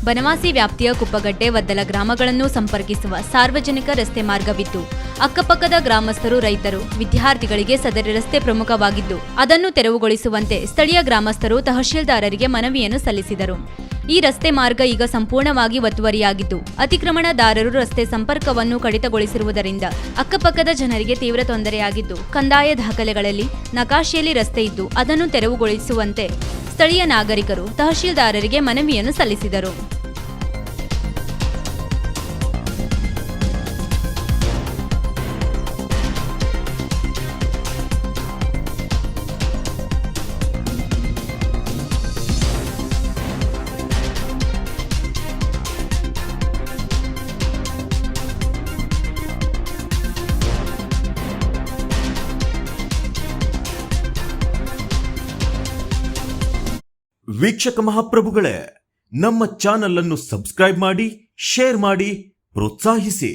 ಬನವಾಸಿ ವ್ಯಾಪ್ತಿಯ ಕುಪ್ಪಗಡ್ಡೆ ವದ್ದಲ ಗ್ರಾಮಗಳನ್ನು ಸಂಪರ್ಕಿಸುವ ಸಾರ್ವಜನಿಕ ರಸ್ತೆ ಮಾರ್ಗವಿದ್ದು ಅಕ್ಕಪಕ್ಕದ ಗ್ರಾಮಸ್ಥರು, ರೈತರು, ವಿದ್ಯಾರ್ಥಿಗಳಿಗೆ ಸದರಿ ರಸ್ತೆ ಪ್ರಮುಖವಾಗಿದ್ದು ಅದನ್ನು ತೆರವುಗೊಳಿಸುವಂತೆ ಸ್ಥಳೀಯ ಗ್ರಾಮಸ್ಥರು ತಹಶೀಲ್ದಾರರಿಗೆ ಮನವಿಯನ್ನು ಸಲ್ಲಿಸಿದರು. ಈ ರಸ್ತೆ ಮಾರ್ಗ ಈಗ ಸಂಪೂರ್ಣವಾಗಿ ಒತ್ತುವರಿಯಾಗಿದ್ದು ಅತಿಕ್ರಮಣದಾರರು ರಸ್ತೆ ಸಂಪರ್ಕವನ್ನು ಕಡಿತಗೊಳಿಸಿರುವುದರಿಂದ ಅಕ್ಕಪಕ್ಕದ ಜನರಿಗೆ ತೀವ್ರ ತೊಂದರೆಯಾಗಿದ್ದು ಕಂದಾಯ ದಾಖಲೆಗಳಲ್ಲಿ ನಕಾಶೆಯಲ್ಲಿ ರಸ್ತೆ ಇದ್ದು ಅದನ್ನು ತೆರವುಗೊಳಿಸುವಂತೆ ಸ್ಥಳೀಯ ನಾಗರಿಕರು ತಹಶೀಲ್ದಾರರಿಗೆ ಮನವಿಯನ್ನು ಸಲ್ಲಿಸಿದರು. ವೀಕ್ಷಕ ಮಹಾಪ್ರಭುಗಳೇ, ನಮ್ಮ ಚಾನಲ್ ಅನ್ನು ಸಬ್ಸ್ಕ್ರೈಬ್ ಮಾಡಿ, ಶೇರ್ ಮಾಡಿ, ಪ್ರೋತ್ಸಾಹಿಸಿ.